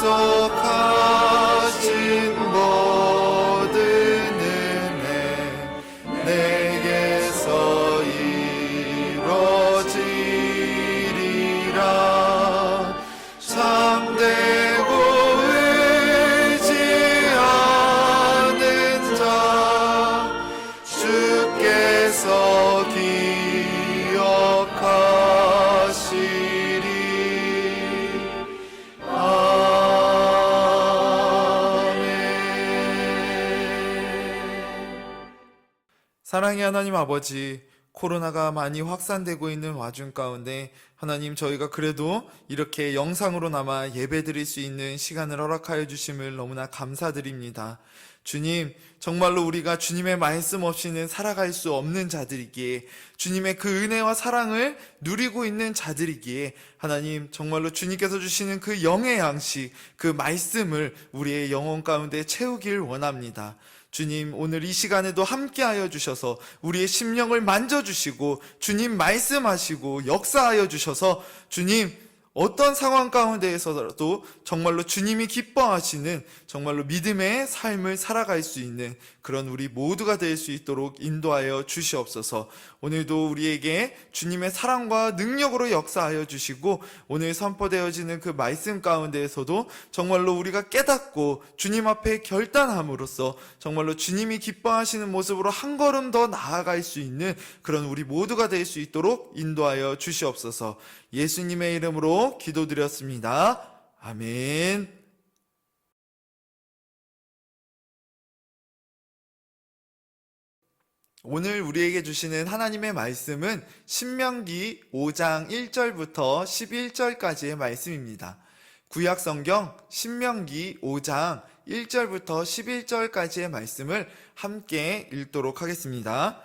약속하신 모든 은혜 내게서 이루어지리라. 참되고 의지하는 자 주께서 기억하시리. 사랑의 하나님 아버지, 코로나가 많이 확산되고 있는 와중 가운데 하나님, 저희가 그래도 이렇게 영상으로나마 예배드릴 수 있는 시간을 허락하여 주심을 너무나 감사드립니다. 주님, 정말로 우리가 주님의 말씀 없이는 살아갈 수 없는 자들이기에, 주님의 그 은혜와 사랑을 누리고 있는 자들이기에 하나님, 정말로 주님께서 주시는 그 영의 양식, 그 말씀을 우리의 영혼 가운데 채우길 원합니다. 주님, 오늘 이 시간에도 함께하여 주셔서 우리의 심령을 만져주시고 주님 말씀하시고 역사하여 주셔서 주님, 어떤 상황 가운데에서도 정말로 주님이 기뻐하시는 정말로 믿음의 삶을 살아갈 수 있는 그런 우리 모두가 될 수 있도록 인도하여 주시옵소서. 오늘도 우리에게 주님의 사랑과 능력으로 역사하여 주시고, 오늘 선포되어지는 그 말씀 가운데에서도 정말로 우리가 깨닫고 주님 앞에 결단함으로써 정말로 주님이 기뻐하시는 모습으로 한 걸음 더 나아갈 수 있는 그런 우리 모두가 될 수 있도록 인도하여 주시옵소서. 예수님의 이름으로 기도드렸습니다. 아멘. 오늘 우리에게 주시는 하나님의 말씀은 신명기 5장 1절부터 11절까지의 말씀입니다. 구약성경 신명기 5장 1절부터 11절까지의 말씀을 함께 읽도록 하겠습니다.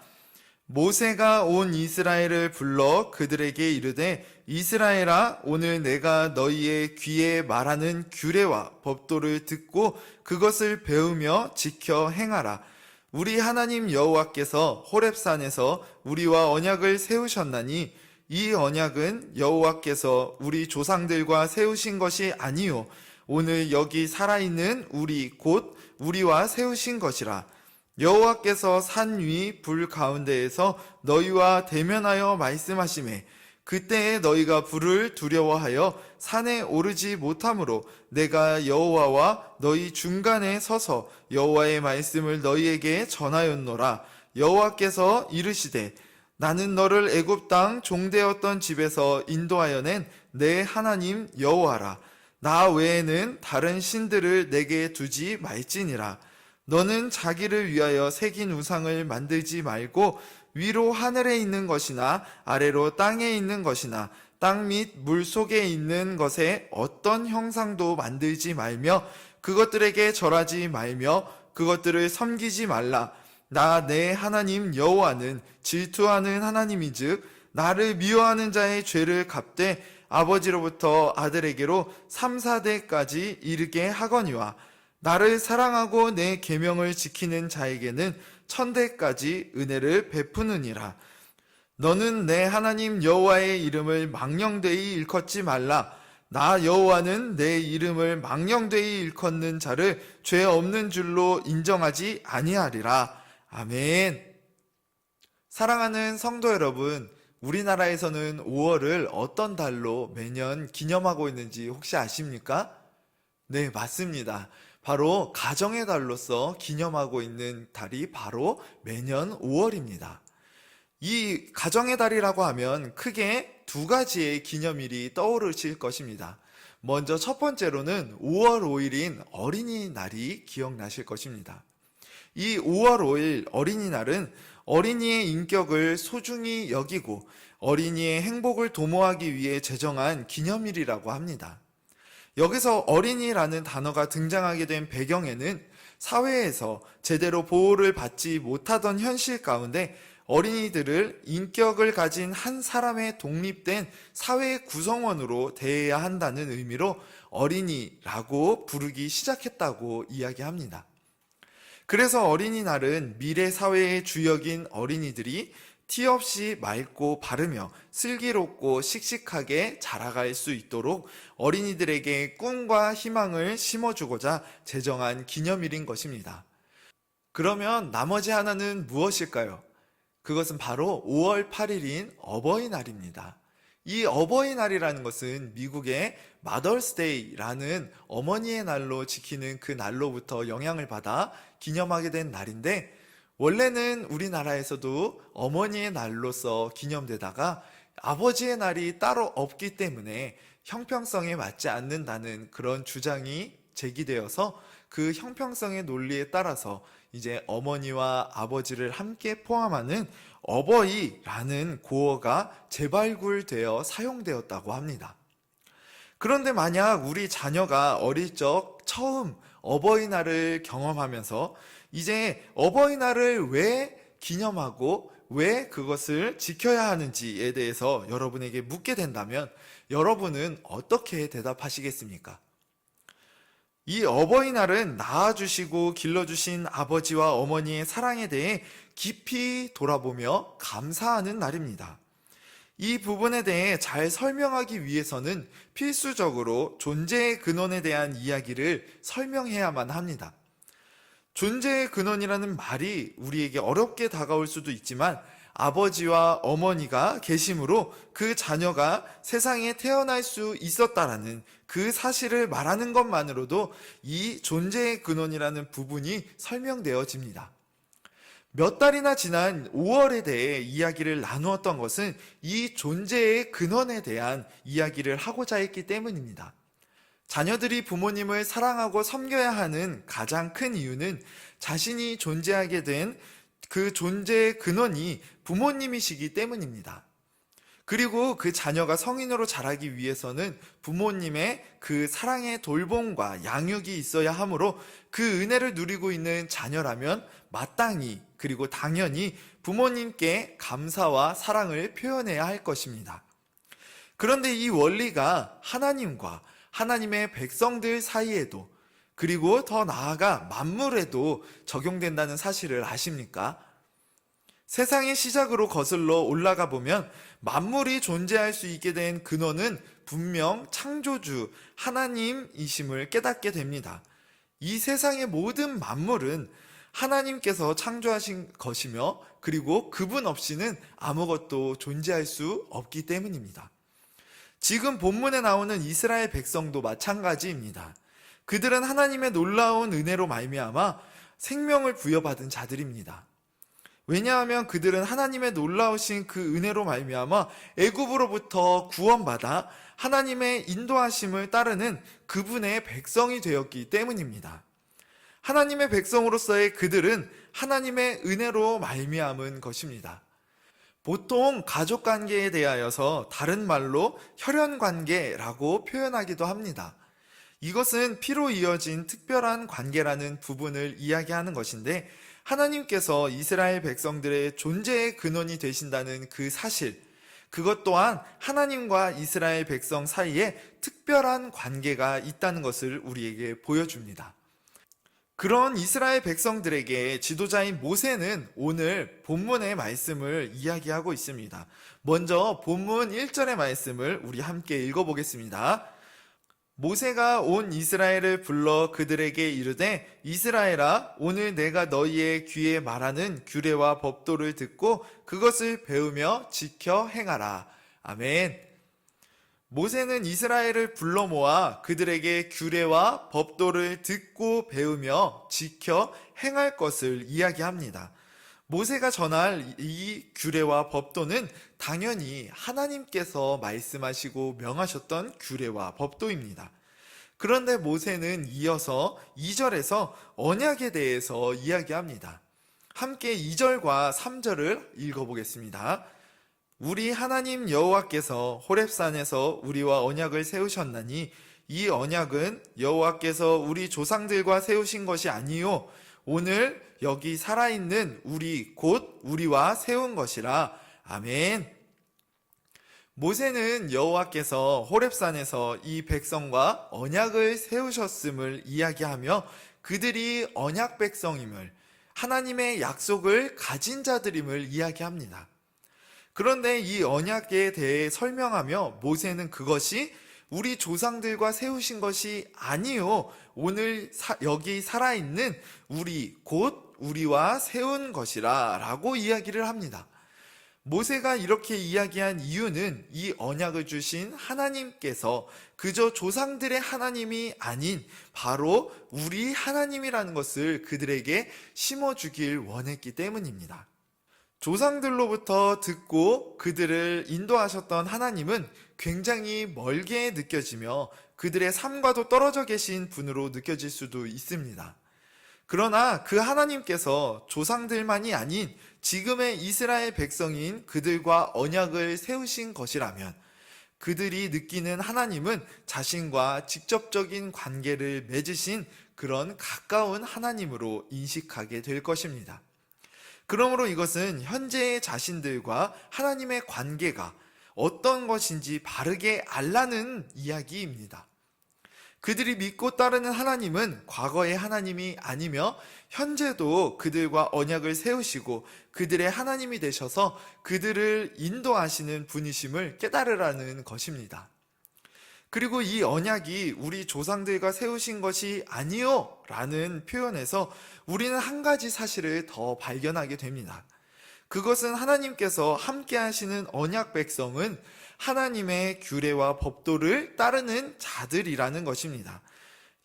모세가 온 이스라엘을 불러 그들에게 이르되, 이스라엘아, 오늘 내가 너희의 귀에 말하는 규례와 법도를 듣고 그것을 배우며 지켜 행하라. 우리 하나님 여호와께서 호렙산에서 우리와 언약을 세우셨나니 이 언약은 여호와께서 우리 조상들과 세우신 것이 아니요 오늘 여기 살아있는 우리 곧 우리와 세우신 것이라. 여호와께서 산 위 불 가운데에서 너희와 대면하여 말씀하시매 그때에 너희가 불을 두려워하여 산에 오르지 못하므로 내가 여호와와 너희 중간에 서서 여호와의 말씀을 너희에게 전하였노라. 여호와께서 이르시되, 나는 너를 애굽 땅 종되었던 집에서 인도하여 낸 내 하나님 여호와라. 나 외에는 다른 신들을 내게 두지 말지니라. 너는 자기를 위하여 새긴 우상을 만들지 말고 위로 하늘에 있는 것이나 아래로 땅에 있는 것이나 땅 및 물 속에 있는 것에 어떤 형상도 만들지 말며 그것들에게 절하지 말며 그것들을 섬기지 말라. 나 내 하나님 여호와는 질투하는 하나님이즉 나를 미워하는 자의 죄를 갚되 아버지로부터 아들에게로 3, 4대까지 이르게 하거니와 나를 사랑하고 내 계명을 지키는 자에게는 1000대까지 은혜를 베푸느니라. 너는 내 하나님 여호와의 이름을 망령되이 일컫지 말라. 나 여호와는 내 이름을 망령되이 일컫는 자를 죄 없는 줄로 인정하지 아니하리라. 아멘. 사랑하는 성도 여러분, 우리나라에서는 5월을 어떤 달로 매년 기념하고 있는지 혹시 아십니까? 네, 맞습니다. 바로 가정의 달로서 기념하고 있는 달이 바로 매년 5월입니다. 이 가정의 달이라고 하면 크게 두 가지의 기념일이 떠오르실 것입니다. 먼저 첫 번째로는 5월 5일인 어린이날이 기억나실 것입니다. 이 5월 5일 어린이날은 어린이의 인격을 소중히 여기고 어린이의 행복을 도모하기 위해 제정한 기념일이라고 합니다. 여기서 어린이라는 단어가 등장하게 된 배경에는 사회에서 제대로 보호를 받지 못하던 현실 가운데 어린이들을 인격을 가진 한 사람의 독립된 사회의 구성원으로 대해야 한다는 의미로 어린이라고 부르기 시작했다고 이야기합니다. 그래서 어린이날은 미래 사회의 주역인 어린이들이 티 없이 맑고 바르며 슬기롭고 씩씩하게 자라갈 수 있도록 어린이들에게 꿈과 희망을 심어주고자 제정한 기념일인 것입니다. 그러면 나머지 하나는 무엇일까요? 그것은 바로 5월 8일인 어버이날입니다. 이 어버이날이라는 것은 미국의 마더스데이라는 어머니의 날로 지키는 그 날로부터 영향을 받아 기념하게 된 날인데, 원래는 우리나라에서도 어머니의 날로서 기념되다가 아버지의 날이 따로 없기 때문에 형평성에 맞지 않는다는 그런 주장이 제기되어서 그 형평성의 논리에 따라서 이제 어머니와 아버지를 함께 포함하는 어버이라는 고어가 재발굴되어 사용되었다고 합니다. 그런데 만약 우리 자녀가 어릴 적 처음 어버이날을 경험하면서 이제 어버이날을 왜 기념하고 왜 그것을 지켜야 하는지에 대해서 여러분에게 묻게 된다면 여러분은 어떻게 대답하시겠습니까? 이 어버이날은 낳아주시고 길러주신 아버지와 어머니의 사랑에 대해 깊이 돌아보며 감사하는 날입니다. 이 부분에 대해 잘 설명하기 위해서는 필수적으로 존재의 근원에 대한 이야기를 설명해야만 합니다. 존재의 근원이라는 말이 우리에게 어렵게 다가올 수도 있지만 아버지와 어머니가 계심으로 그 자녀가 세상에 태어날 수 있었다라는 그 사실을 말하는 것만으로도 이 존재의 근원이라는 부분이 설명되어집니다. 몇 달이나 지난 5월에 대해 이야기를 나누었던 것은 이 존재의 근원에 대한 이야기를 하고자 했기 때문입니다. 자녀들이 부모님을 사랑하고 섬겨야 하는 가장 큰 이유는 자신이 존재하게 된 그 존재의 근원이 부모님이시기 때문입니다. 그리고 그 자녀가 성인으로 자라기 위해서는 부모님의 그 사랑의 돌봄과 양육이 있어야 하므로 그 은혜를 누리고 있는 자녀라면 마땅히 그리고 당연히 부모님께 감사와 사랑을 표현해야 할 것입니다. 그런데 이 원리가 하나님과 하나님의 백성들 사이에도 그리고 더 나아가 만물에도 적용된다는 사실을 아십니까? 세상의 시작으로 거슬러 올라가 보면 만물이 존재할 수 있게 된 근원은 분명 창조주 하나님이심을 깨닫게 됩니다. 이 세상의 모든 만물은 하나님께서 창조하신 것이며 그리고 그분 없이는 아무것도 존재할 수 없기 때문입니다. 지금 본문에 나오는 이스라엘 백성도 마찬가지입니다. 그들은 하나님의 놀라운 은혜로 말미암아 생명을 부여받은 자들입니다. 왜냐하면 그들은 하나님의 놀라우신 그 은혜로 말미암아 애굽으로부터 구원받아 하나님의 인도하심을 따르는 그분의 백성이 되었기 때문입니다. 하나님의 백성으로서의 그들은 하나님의 은혜로 말미암은 것입니다. 보통 가족관계에 대하여서 다른 말로 혈연관계라고 표현하기도 합니다. 이것은 피로 이어진 특별한 관계라는 부분을 이야기하는 것인데, 하나님께서 이스라엘 백성들의 존재의 근원이 되신다는 그 사실, 그것 또한 하나님과 이스라엘 백성 사이에 특별한 관계가 있다는 것을 우리에게 보여줍니다. 그런 이스라엘 백성들에게 지도자인 모세는 오늘 본문의 말씀을 이야기하고 있습니다. 먼저 본문 1절의 말씀을 우리 함께 읽어보겠습니다. 모세가 온 이스라엘을 불러 그들에게 이르되 이스라엘아, 오늘 내가 너희의 귀에 말하는 규례와 법도를 듣고 그것을 배우며 지켜 행하라. 아멘. 모세는 이스라엘을 불러 모아 그들에게 규례와 법도를 듣고 배우며 지켜 행할 것을 이야기합니다. 모세가 전할 이 규례와 법도는 당연히 하나님께서 말씀하시고 명하셨던 규례와 법도입니다. 그런데 모세는 이어서 2절에서 언약에 대해서 이야기합니다. 함께 2절과 3절을 읽어보겠습니다. 우리 하나님 여호와께서 호렙산에서 우리와 언약을 세우셨나니 이 언약은 여호와께서 우리 조상들과 세우신 것이 아니요 오늘 여기 살아있는 우리 곧 우리와 세운 것이라. 아멘. 모세는 여호와께서 호렙산에서 이 백성과 언약을 세우셨음을 이야기하며 그들이 언약 백성임을, 하나님의 약속을 가진 자들임을 이야기합니다. 그런데 이 언약에 대해 설명하며 모세는 그것이 우리 조상들과 세우신 것이 아니요, 오늘 여기 살아있는 우리, 곧 우리와 세운 것이라 라고 이야기를 합니다. 모세가 이렇게 이야기한 이유는 이 언약을 주신 하나님께서 그저 조상들의 하나님이 아닌 바로 우리 하나님이라는 것을 그들에게 심어주길 원했기 때문입니다. 조상들로부터 듣고 그들을 인도하셨던 하나님은 굉장히 멀게 느껴지며 그들의 삶과도 떨어져 계신 분으로 느껴질 수도 있습니다. 그러나 그 하나님께서 조상들만이 아닌 지금의 이스라엘 백성인 그들과 언약을 세우신 것이라면 그들이 느끼는 하나님은 자신과 직접적인 관계를 맺으신 그런 가까운 하나님으로 인식하게 될 것입니다. 그러므로 이것은 현재의 자신들과 하나님의 관계가 어떤 것인지 바르게 알라는 이야기입니다. 그들이 믿고 따르는 하나님은 과거의 하나님이 아니며 현재도 그들과 언약을 세우시고 그들의 하나님이 되셔서 그들을 인도하시는 분이심을 깨달으라는 것입니다. 그리고 이 언약이 우리 조상들과 세우신 것이 아니요 라는 표현에서 우리는 한 가지 사실을 더 발견하게 됩니다. 그것은 하나님께서 함께 하시는 언약 백성은 하나님의 규례와 법도를 따르는 자들이라는 것입니다.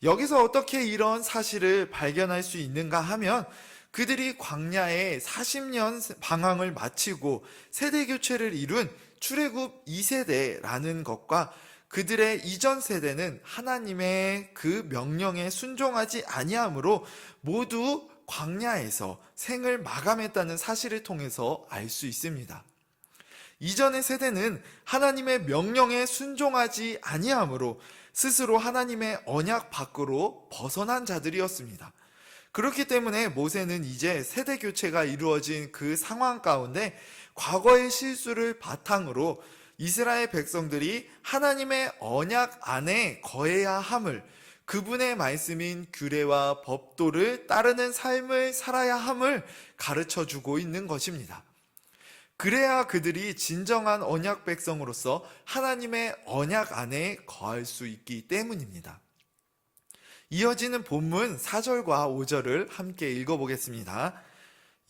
여기서 어떻게 이런 사실을 발견할 수 있는가 하면 그들이 광야에 40년 방황을 마치고 세대 교체를 이룬 출애굽 2세대라는 것과 그들의 이전 세대는 하나님의 그 명령에 순종하지 아니함으로 모두 광야에서 생을 마감했다는 사실을 통해서 알 수 있습니다. 이전의 세대는 하나님의 명령에 순종하지 아니함으로 스스로 하나님의 언약 밖으로 벗어난 자들이었습니다. 그렇기 때문에 모세는 이제 세대 교체가 이루어진 그 상황 가운데 과거의 실수를 바탕으로 이스라엘 백성들이 하나님의 언약 안에 거해야 함을, 그분의 말씀인 규례와 법도를 따르는 삶을 살아야 함을 가르쳐 주고 있는 것입니다. 그래야 그들이 진정한 언약 백성으로서 하나님의 언약 안에 거할 수 있기 때문입니다. 이어지는 본문 4절과 5절을 함께 읽어보겠습니다.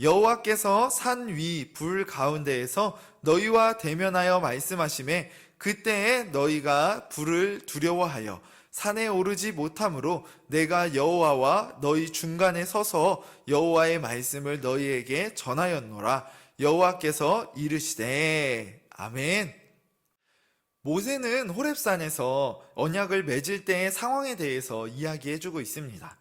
여호와께서 산 위 불 가운데에서 너희와 대면하여 말씀하시매 그때에 너희가 불을 두려워하여 산에 오르지 못하므로 내가 여호와와 너희 중간에 서서 여호와의 말씀을 너희에게 전하였노라. 여호와께서 이르시되 아멘. 모세는 호렙산에서 언약을 맺을 때의 상황에 대해서 이야기해주고 있습니다.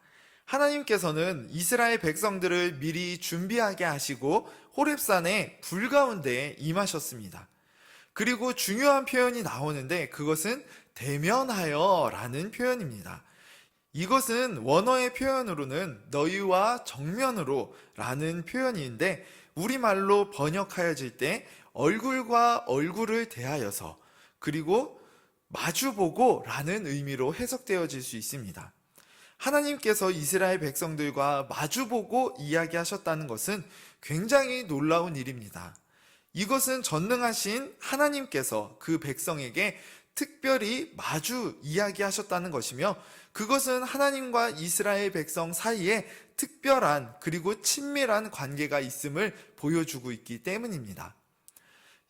하나님께서는 이스라엘 백성들을 미리 준비하게 하시고 호렙산에 불 가운데 임하셨습니다. 그리고 중요한 표현이 나오는데 그것은 대면하여 라는 표현입니다. 이것은 원어의 표현으로는 너희와 정면으로 라는 표현인데 우리말로 번역하여질 때 얼굴과 얼굴을 대하여서 그리고 마주보고 라는 의미로 해석되어질 수 있습니다. 하나님께서 이스라엘 백성들과 마주보고 이야기하셨다는 것은 굉장히 놀라운 일입니다. 이것은 전능하신 하나님께서 그 백성에게 특별히 마주 이야기하셨다는 것이며 그것은 하나님과 이스라엘 백성 사이에 특별한 그리고 친밀한 관계가 있음을 보여주고 있기 때문입니다.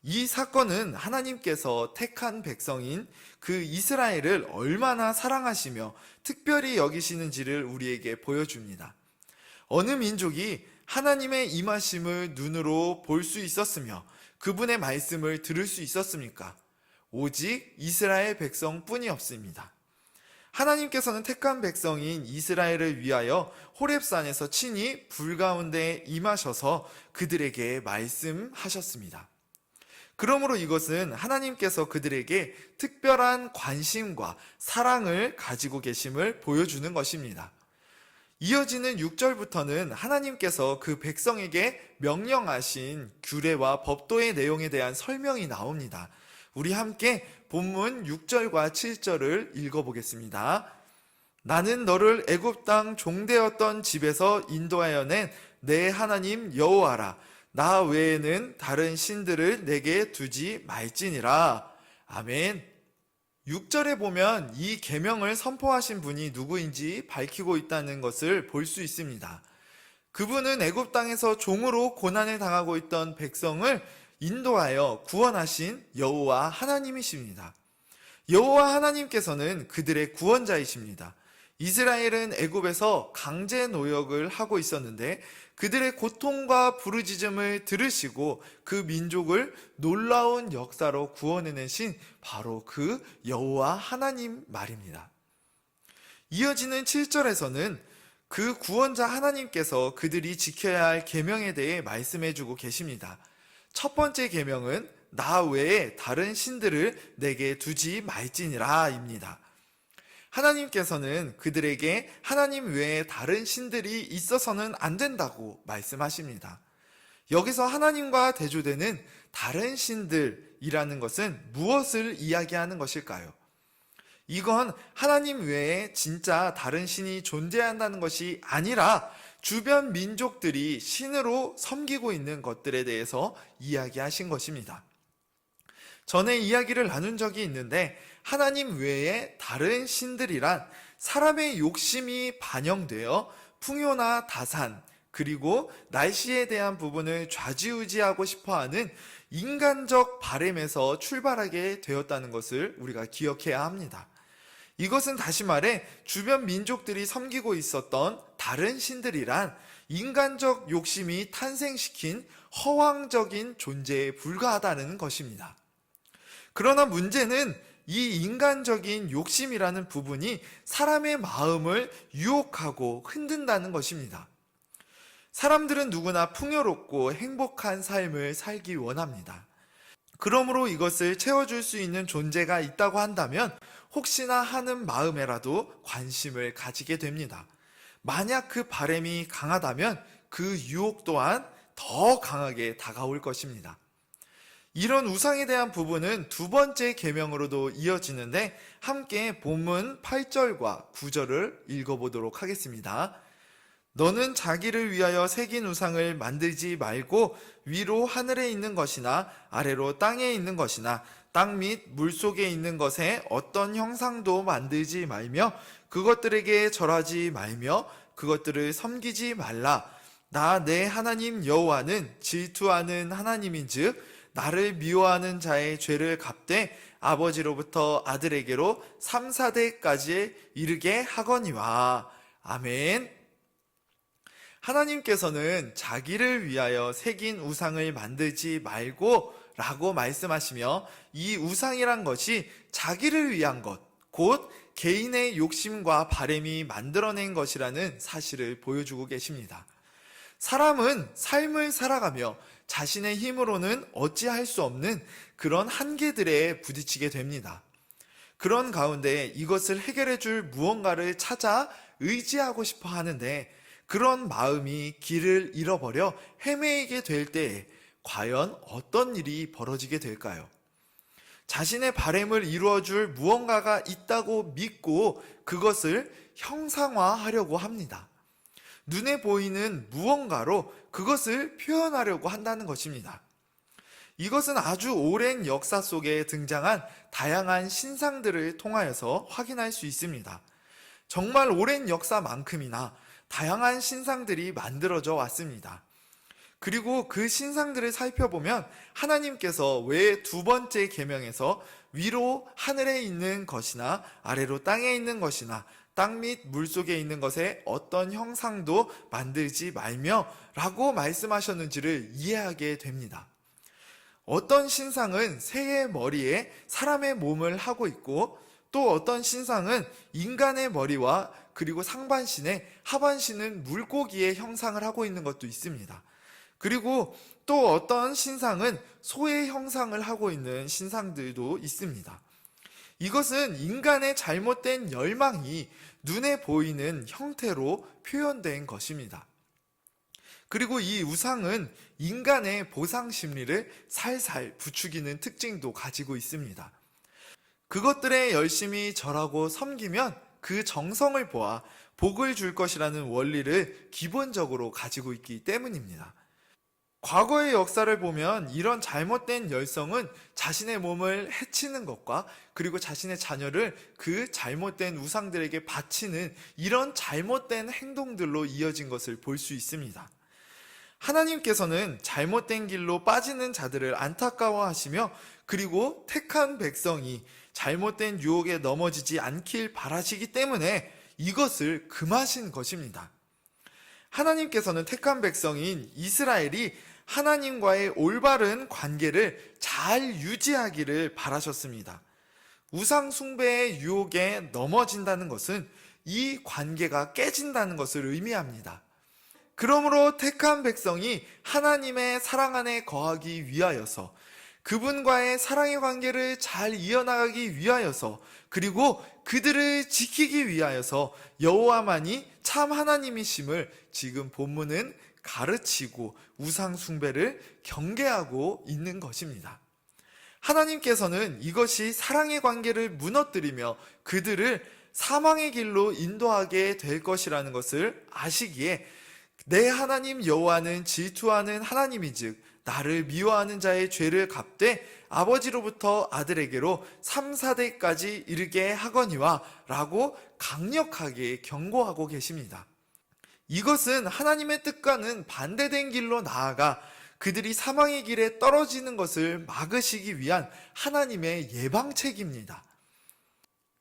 이 사건은 하나님께서 택한 백성인 그 이스라엘을 얼마나 사랑하시며 특별히 여기시는지를 우리에게 보여줍니다. 어느 민족이 하나님의 임하심을 눈으로 볼 수 있었으며 그분의 말씀을 들을 수 있었습니까? 오직 이스라엘 백성뿐이었습니다. 하나님께서는 택한 백성인 이스라엘을 위하여 호렙산에서 친히 불 가운데 임하셔서 그들에게 말씀하셨습니다. 그러므로 이것은 하나님께서 그들에게 특별한 관심과 사랑을 가지고 계심을 보여주는 것입니다. 이어지는 6절부터는 하나님께서 그 백성에게 명령하신 규례와 법도의 내용에 대한 설명이 나옵니다. 우리 함께 본문 6절과 7절을 읽어보겠습니다. 나는 너를 애굽 땅 종되었던 집에서 인도하여 낸 내 하나님 여호와라. 나 외에는 다른 신들을 내게 두지 말지니라. 아멘. 6절에 보면 이 계명을 선포하신 분이 누구인지 밝히고 있다는 것을 볼 수 있습니다. 그분은 애굽 땅에서 종으로 고난을 당하고 있던 백성을 인도하여 구원하신 여호와 하나님이십니다. 여호와 하나님께서는 그들의 구원자이십니다. 이스라엘은 애굽에서 강제 노역을 하고 있었는데 그들의 고통과 부르짖음을 들으시고 그 민족을 놀라운 역사로 구원해내신 바로 그 여호와 하나님 말입니다. 이어지는 7절에서는 그 구원자 하나님께서 그들이 지켜야 할 계명에 대해 말씀해주고 계십니다. 첫 번째 계명은 나 외에 다른 신들을 내게 두지 말지니라 입니다. 하나님께서는 그들에게 하나님 외에 다른 신들이 있어서는 안 된다고 말씀하십니다. 여기서 하나님과 대조되는 다른 신들이라는 것은 무엇을 이야기하는 것일까요? 이건 하나님 외에 진짜 다른 신이 존재한다는 것이 아니라 주변 민족들이 신으로 섬기고 있는 것들에 대해서 이야기하신 것입니다. 전에 이야기를 나눈 적이 있는데 하나님 외에 다른 신들이란 사람의 욕심이 반영되어 풍요나 다산 그리고 날씨에 대한 부분을 좌지우지하고 싶어하는 인간적 바램에서 출발하게 되었다는 것을 우리가 기억해야 합니다. 이것은 다시 말해 주변 민족들이 섬기고 있었던 다른 신들이란 인간적 욕심이 탄생시킨 허황적인 존재에 불과하다는 것입니다. 그러나 문제는 이 인간적인 욕심이라는 부분이 사람의 마음을 유혹하고 흔든다는 것입니다. 사람들은 누구나 풍요롭고 행복한 삶을 살기 원합니다. 그러므로 이것을 채워줄 수 있는 존재가 있다고 한다면 혹시나 하는 마음에라도 관심을 가지게 됩니다. 만약 그 바람이 강하다면 그 유혹 또한 더 강하게 다가올 것입니다. 이런 우상에 대한 부분은 두 번째 계명으로도 이어지는데 함께 본문 8절과 9절을 읽어보도록 하겠습니다. 너는 자기를 위하여 새긴 우상을 만들지 말고 위로 하늘에 있는 것이나 아래로 땅에 있는 것이나 땅 및 물속에 있는 것에 어떤 형상도 만들지 말며 그것들에게 절하지 말며 그것들을 섬기지 말라. 나 내 하나님 여호와는 질투하는 하나님인즉 나를 미워하는 자의 죄를 갚되 아버지로부터 아들에게로 3, 4대까지 이르게 하거니와. 아멘. 하나님께서는 자기를 위하여 새긴 우상을 만들지 말고 라고 말씀하시며 이 우상이란 것이 자기를 위한 것, 곧 개인의 욕심과 바램이 만들어낸 것이라는 사실을 보여주고 계십니다. 사람은 삶을 살아가며 자신의 힘으로는 어찌할 수 없는 그런 한계들에 부딪히게 됩니다. 그런 가운데 이것을 해결해 줄 무언가를 찾아 의지하고 싶어 하는데 그런 마음이 길을 잃어버려 헤매이게 될 때에 과연 어떤 일이 벌어지게 될까요? 자신의 바램을 이루어줄 무언가가 있다고 믿고 그것을 형상화하려고 합니다. 눈에 보이는 무언가로 그것을 표현하려고 한다는 것입니다. 이것은 아주 오랜 역사 속에 등장한 다양한 신상들을 통하여서 확인할 수 있습니다. 정말 오랜 역사만큼이나 다양한 신상들이 만들어져 왔습니다. 그리고 그 신상들을 살펴보면 하나님께서 왜 두 번째 계명에서 위로 하늘에 있는 것이나 아래로 땅에 있는 것이나 땅 및 물속에 있는 것에 어떤 형상도 만들지 말며 라고 말씀하셨는지를 이해하게 됩니다. 어떤 신상은 새의 머리에 사람의 몸을 하고 있고 또 어떤 신상은 인간의 머리와 그리고 상반신에 하반신은 물고기의 형상을 하고 있는 것도 있습니다. 그리고 또 어떤 신상은 소의 형상을 하고 있는 신상들도 있습니다. 이것은 인간의 잘못된 열망이 눈에 보이는 형태로 표현된 것입니다. 그리고 이 우상은 인간의 보상 심리를 살살 부추기는 특징도 가지고 있습니다. 그것들에 열심히 절하고 섬기면 그 정성을 보아 복을 줄 것이라는 원리를 기본적으로 가지고 있기 때문입니다. 과거의 역사를 보면 이런 잘못된 열성은 자신의 몸을 해치는 것과 그리고 자신의 자녀를 그 잘못된 우상들에게 바치는 이런 잘못된 행동들로 이어진 것을 볼 수 있습니다. 하나님께서는 잘못된 길로 빠지는 자들을 안타까워하시며 그리고 택한 백성이 잘못된 유혹에 넘어지지 않길 바라시기 때문에 이것을 금하신 것입니다. 하나님께서는 택한 백성인 이스라엘이 하나님과의 올바른 관계를 잘 유지하기를 바라셨습니다. 우상 숭배의 유혹에 넘어진다는 것은 이 관계가 깨진다는 것을 의미합니다. 그러므로 택한 백성이 하나님의 사랑 안에 거하기 위하여서 그분과의 사랑의 관계를 잘 이어나가기 위하여서 그리고 그들을 지키기 위하여서 여호와만이 참 하나님이심을 지금 본문은 가르치고 우상 숭배를 경계하고 있는 것입니다. 하나님께서는 이것이 사랑의 관계를 무너뜨리며 그들을 사망의 길로 인도하게 될 것이라는 것을 아시기에 내 하나님 여호와는 질투하는 하나님이즉 나를 미워하는 자의 죄를 갚되 아버지로부터 아들에게로 3, 4대까지 이르게 하거니와 라고 강력하게 경고하고 계십니다. 이것은 하나님의 뜻과는 반대된 길로 나아가 그들이 사망의 길에 떨어지는 것을 막으시기 위한 하나님의 예방책입니다.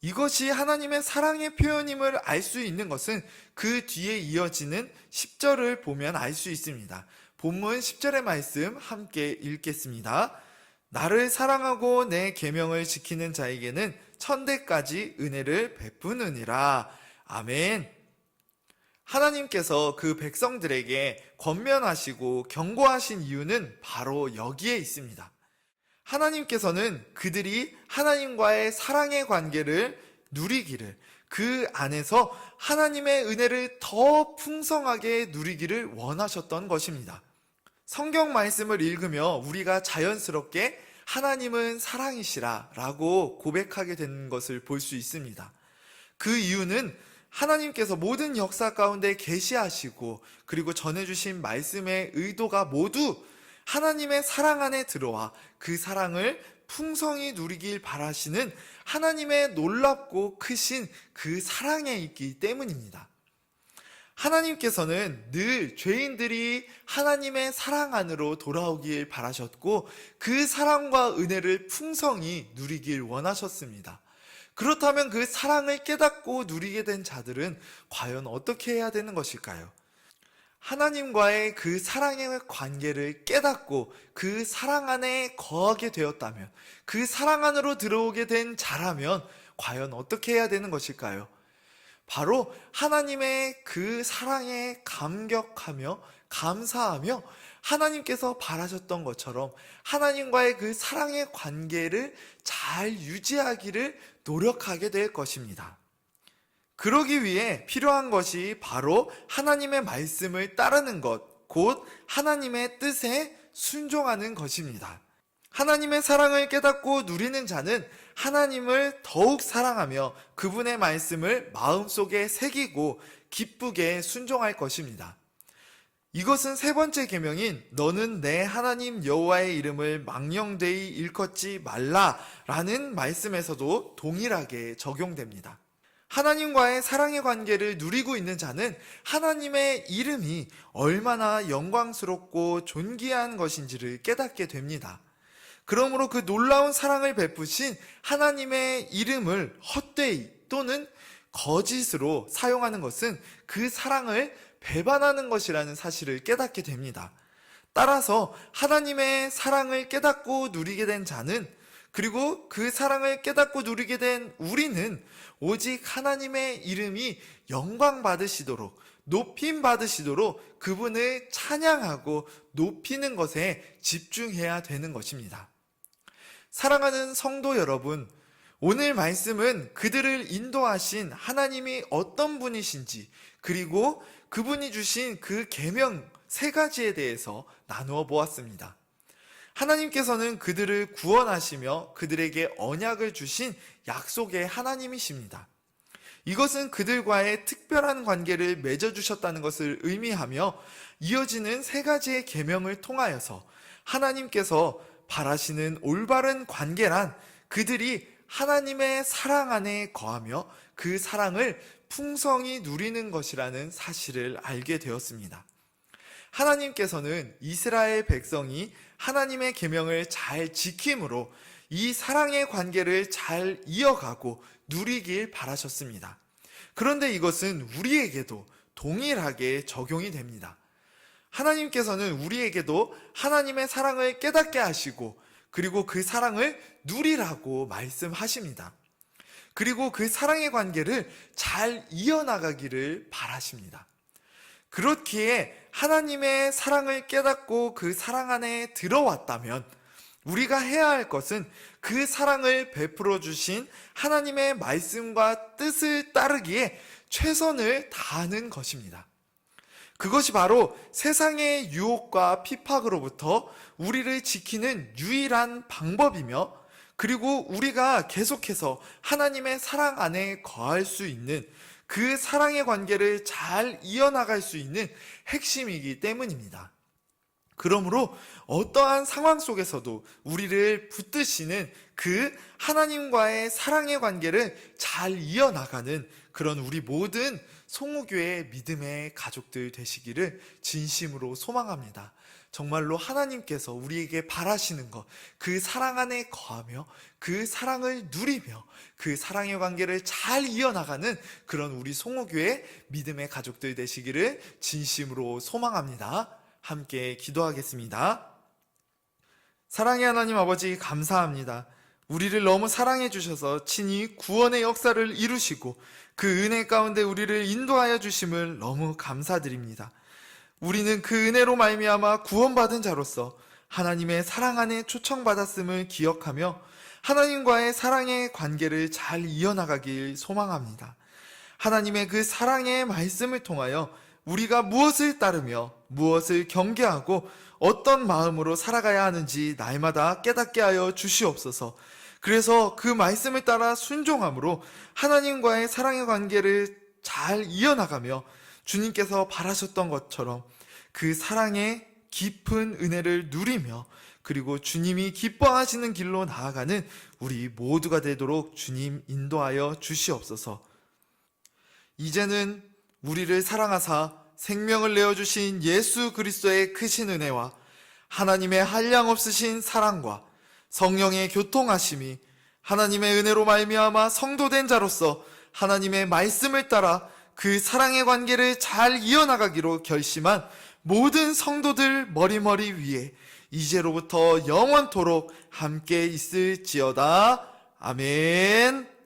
이것이 하나님의 사랑의 표현임을 알 수 있는 것은 그 뒤에 이어지는 10절을 보면 알 수 있습니다. 본문 10절의 말씀 함께 읽겠습니다. 나를 사랑하고 내 계명을 지키는 자에게는 천대까지 은혜를 베푸느니라. 아멘. 하나님께서 그 백성들에게 권면하시고 경고하신 이유는 바로 여기에 있습니다. 하나님께서는 그들이 하나님과의 사랑의 관계를 누리기를, 그 안에서 하나님의 은혜를 더 풍성하게 누리기를 원하셨던 것입니다. 성경 말씀을 읽으며 우리가 자연스럽게 하나님은 사랑이시라 라고 고백하게 되는 것을 볼 수 있습니다. 그 이유는 하나님께서 모든 역사 가운데 계시하시고 그리고 전해주신 말씀의 의도가 모두 하나님의 사랑 안에 들어와 그 사랑을 풍성히 누리길 바라시는 하나님의 놀랍고 크신 그 사랑에 있기 때문입니다. 하나님께서는 늘 죄인들이 하나님의 사랑 안으로 돌아오길 바라셨고 그 사랑과 은혜를 풍성히 누리길 원하셨습니다. 그렇다면 그 사랑을 깨닫고 누리게 된 자들은 과연 어떻게 해야 되는 것일까요? 하나님과의 그 사랑의 관계를 깨닫고 그 사랑 안에 거하게 되었다면, 그 사랑 안으로 들어오게 된 자라면 과연 어떻게 해야 되는 것일까요? 바로 하나님의 그 사랑에 감격하며 감사하며 하나님께서 바라셨던 것처럼 하나님과의 그 사랑의 관계를 잘 유지하기를 노력하게 될 것입니다. 그러기 위해 필요한 것이 바로 하나님의 말씀을 따르는 것, 곧 하나님의 뜻에 순종하는 것입니다. 하나님의 사랑을 깨닫고 누리는 자는 하나님을 더욱 사랑하며 그분의 말씀을 마음속에 새기고 기쁘게 순종할 것입니다. 이것은 세 번째 계명인 너는 내 하나님 여호와의 이름을 망령되이 일컫지 말라라는 말씀에서도 동일하게 적용됩니다. 하나님과의 사랑의 관계를 누리고 있는 자는 하나님의 이름이 얼마나 영광스럽고 존귀한 것인지를 깨닫게 됩니다. 그러므로 그 놀라운 사랑을 베푸신 하나님의 이름을 헛되이 또는 거짓으로 사용하는 것은 그 사랑을 배반하는 것이라는 사실을 깨닫게 됩니다. 따라서 하나님의 사랑을 깨닫고 누리게 된 자는, 그리고 그 사랑을 깨닫고 누리게 된 우리는 오직 하나님의 이름이 영광 받으시도록, 높임 받으시도록 그분을 찬양하고 높이는 것에 집중해야 되는 것입니다. 사랑하는 성도 여러분, 오늘 말씀은 그들을 인도하신 하나님이 어떤 분이신지, 그리고 그분이 주신 그 계명 3가지에 대해서 나누어 보았습니다. 하나님께서는 그들을 구원하시며 그들에게 언약을 주신 약속의 하나님이십니다. 이것은 그들과의 특별한 관계를 맺어주셨다는 것을 의미하며 이어지는 세 가지의 계명을 통하여서 하나님께서 바라시는 올바른 관계란 그들이 하나님의 사랑 안에 거하며 그 사랑을 풍성히 누리는 것이라는 사실을 알게 되었습니다. 하나님께서는 이스라엘 백성이 하나님의 계명을 잘 지킴으로 이 사랑의 관계를 잘 이어가고 누리길 바라셨습니다. 그런데 이것은 우리에게도 동일하게 적용이 됩니다. 하나님께서는 우리에게도 하나님의 사랑을 깨닫게 하시고 그리고 그 사랑을 누리라고 말씀하십니다. 그리고 그 사랑의 관계를 잘 이어나가기를 바라십니다. 그렇기에 하나님의 사랑을 깨닫고 그 사랑 안에 들어왔다면 우리가 해야 할 것은 그 사랑을 베풀어 주신 하나님의 말씀과 뜻을 따르기에 최선을 다하는 것입니다. 그것이 바로 세상의 유혹과 핍박으로부터 우리를 지키는 유일한 방법이며 그리고 우리가 계속해서 하나님의 사랑 안에 거할 수 있는 그 사랑의 관계를 잘 이어나갈 수 있는 핵심이기 때문입니다. 그러므로 어떠한 상황 속에서도 우리를 붙드시는 그 하나님과의 사랑의 관계를 잘 이어나가는 그런 우리 모든 송우교회 믿음의 가족들 되시기를 진심으로 소망합니다. 정말로 하나님께서 우리에게 바라시는 것, 그 사랑 안에 거하며 그 사랑을 누리며 그 사랑의 관계를 잘 이어나가는 그런 우리 송우교회 믿음의 가족들 되시기를 진심으로 소망합니다. 함께 기도하겠습니다. 사랑의 하나님 아버지 감사합니다. 우리를 너무 사랑해 주셔서 친히 구원의 역사를 이루시고 그 은혜 가운데 우리를 인도하여 주심을 너무 감사드립니다. 우리는 그 은혜로 말미암아 구원받은 자로서 하나님의 사랑 안에 초청받았음을 기억하며 하나님과의 사랑의 관계를 잘 이어나가길 소망합니다. 하나님의 그 사랑의 말씀을 통하여 우리가 무엇을 따르며 무엇을 경계하고 어떤 마음으로 살아가야 하는지 날마다 깨닫게 하여 주시옵소서. 그래서 그 말씀을 따라 순종함으로 하나님과의 사랑의 관계를 잘 이어나가며 주님께서 바라셨던 것처럼 그 사랑의 깊은 은혜를 누리며 그리고 주님이 기뻐하시는 길로 나아가는 우리 모두가 되도록 주님 인도하여 주시옵소서. 이제는 우리를 사랑하사 생명을 내어주신 예수 그리스도의 크신 은혜와 하나님의 한량없으신 사랑과 성령의 교통하심이 하나님의 은혜로 말미암아 성도된 자로서 하나님의 말씀을 따라 그 사랑의 관계를 잘 이어나가기로 결심한 모든 성도들 머리머리 위에 이제로부터 영원토록 함께 있을지어다. 아멘.